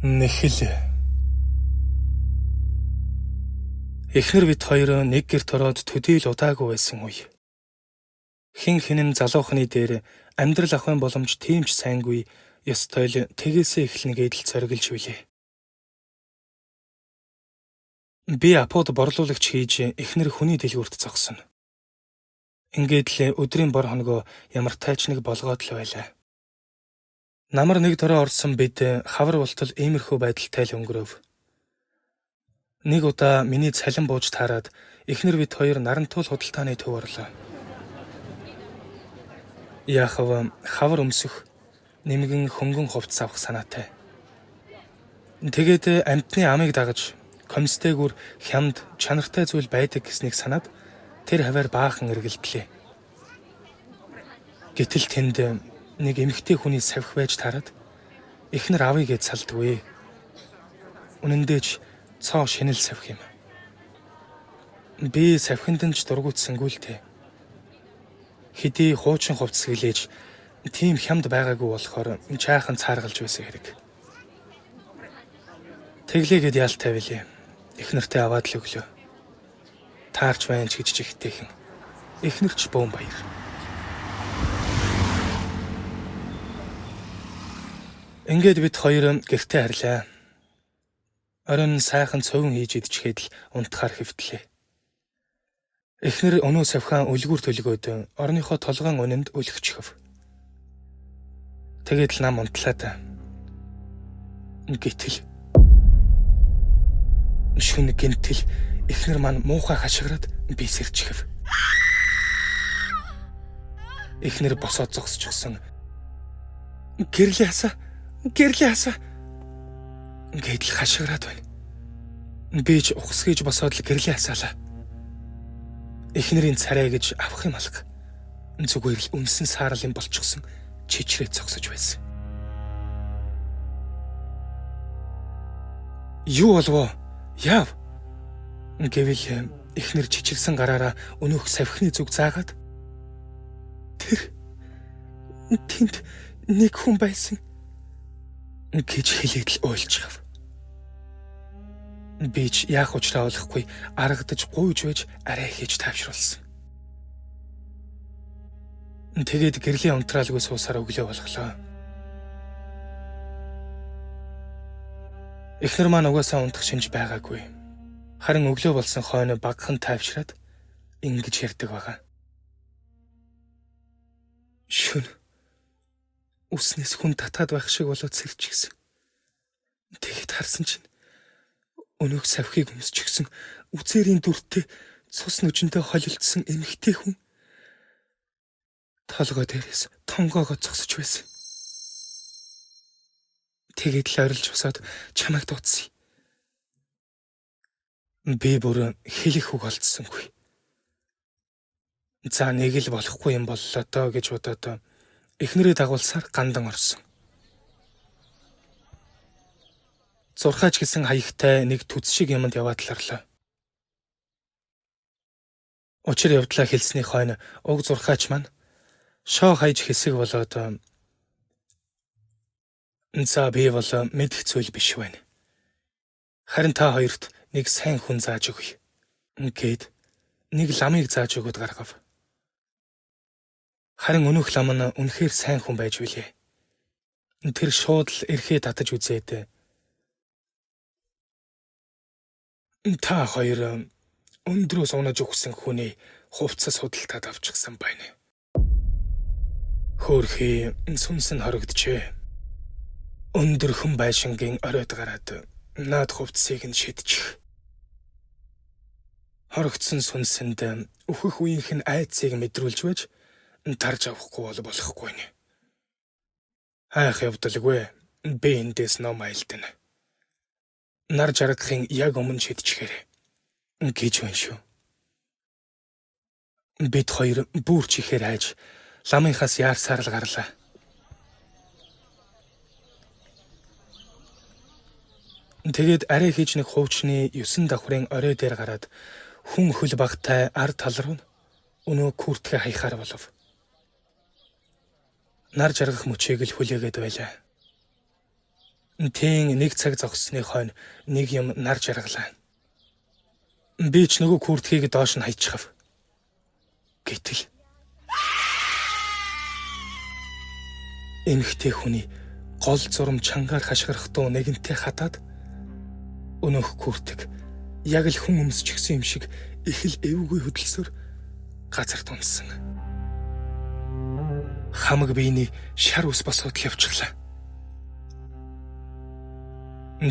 Нэхэл. Эхнэр бид хоёр нэг гэрт ороод төдийл удаагүй байсан үе. Хин хинэн залуухны дээр амьдрал ахын боломж тийм ч сайнгүй ёстой л тэгээсээ эхлэнэ гэдэл зориглож билээ. Би апод борлуулагч хийж эхнэр хүний дэлгүүрт зогсоно. Ингээд л өдрийн бор хоногоо ямар тайч нэг болгоод л байлаа. Намар нэг дөрөө орсон бид хавар болтол иймэрхүү байдалтай л өнгөрөв. Нэг удаа миний цалин бууж таарад эхнэр бид хоёр нарантуул худалдааны төв орлоо. Яахав хавар өмсөх, нэмгэн хөнгөн хувцас авах санаатай. Тэгээд амтны амыг дагаж комисстэйгүр хямд чанартай зүйл байдаг гэснийг санаад тэр хаваар баахан эргэлдлээ. Гэтэл тэнд нэг эмэгтэй хүний савх байж таарад эхнэр авъя гэж салдгүй. Үнэндээ ч цоо шинэл савх юм. Би савхинд нь ч дургуутсангүй л дээ. Хэдий хуучин хувцас гэлээж тийм хямд байгаагүй болохоор чаахан цааргалж байсан хэрэг. Тэглээгээд яалтай билээ. Эхнэртээ аваад л өглөө. Таарч байна ч гэж чихтэйхэн. Эхнэрч бөөн баяр. Ингээд бид хоёр гэртээ харлаа. Орон сайхан цовин хийж идчихэд л унтахаар хэвтлээ. Эхнэр өнөө савхаан үлгүр төлгөөд орныхоо толгойн үнэнд өлгчхөв. Тэгээд л нам унтлаа. Гэтэл шүн гинтэл эхнэр маань муухай хашгираад би сэрчхэв. Эхнэр босоод зогсчихсон. Гэрлийн хасаа гэдэл хашгираад байна. Би ч ухсгийж босоод л гэрлийн хасаалаа. Эхнэрийн царай гэж авах юм алга. Зүгээр л үнсэн саарал юм болчихсон чичрээ зогсож байсан. Юу болов? Яав? Гэвэл эхнэр чичирсэн гараараа өнөөх савхны зүг заагаад тэнд нэг хүн байсан гэж хэлээд л ойлцгав. Би ч яах учраа олохгүй аргадаж гуйж байж арай хийж тавшруулсан. Тэгээд гэрлийн унтраалгүй суусаар өглөө болголоо. Эхнэр маань угаасаа унтах шинж байгаагүй. Харин өглөө болсон хойно багахан тайвшраад ингэж ярьдаг байгаа. Шүн үснээс хүн татаад байх шиг болоод сэрчихсэн. Тэгэхэд харсан чинь өнөөх савхийг өмсчихсэн үзээрийн дүртэй цус нүжинтэй холилдсон эмэгтэй хүн толгой дээрээс тонгоогоо зогсож байсан. Тэгээд л орилж босоод чамайг дуудсан. Би бүр хэлэх үг олдсонгүй. За нэг л болохгүй юм боллоо доо гэж бодоод эхнэрээ дагуулсаар гандан орсон. Зурхаач гэсэн хаягтай нэг түц шиг юмд яваад таларлаа. Учир явдлаа хэлсний хойно уг зурхаач маань шоо хайж хэсэг болоод за би бол мэдэх зүйл биш байна. Харин та хоёрт нэг сайн хүн зааж өгье. Ингээд нэг ламыг зааж өгöd гаргав. Харин өнөөх лам нь үнэхээр сайн хүн байж билээ. Тэр шууд л эрхээ татаж үзээд та хоёр өндрөөс унаж өгсөн хүний хувцас худалдаад авчихсан байна. Хөөрхий сүнсэн хорогдчихэ. Өндөр хүн байшингийн оройд гараад наад хувцсыг нь шидчих. Хорогдсон сүнсэнд өөхөх үеийнх нь айцыг мэдрүүлж байж тарж авахгүй болохгүй нэ. Хайх явдалгүй. Би эндээс ном айлтана. Нар жаргахын яг өмнө шидчихээрэй гэж байна шүү. Бид хоёр бүр чихээр хайж ламынхаас яарсаар л гарлаа. Тэгээд арай хийж нэг хуучны 9 давхрын орой дээр гараад хүн хөл багтай ард тал руу өнөө күртгэ хаяхаар болов. Нар жаргах мөчийг л хүлээгээд байлаа. Тийм нэг цаг зогссны хойно нэг юм нар жаргалаа. Би ч нөгөө куртгийг доош нь хаячихав. Гэтэл эмэгтэй хүний гол зурм чангаар хашгирах дуу нэгэнтээ хатаад өнөөх куртэг яг л хүн өмсчихсэн юм шиг их л эвгүй хөдөлсөөр газар тунсан. Хамаг биений шар ус босоод л явчихлаа.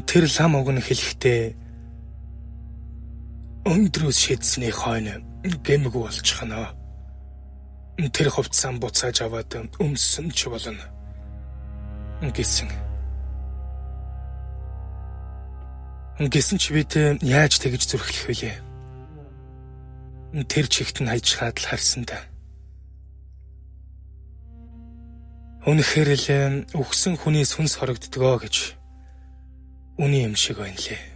Тэр лам уг нь хэлэхдээ өндрөөс шийдсэний хойно гэмгүй болчихно. Тэр хувцсан буцааж аваад өмссөн ч болно гэсэн. Гэсэн ч бид яаж тэгж зүрхлэх вүлээ? Тэр чигт нь хайчхаад л харсан да. Үнэхээр л өгсөн хүний сүнс хорогддгоо гэж үний юм шиг байна лээ.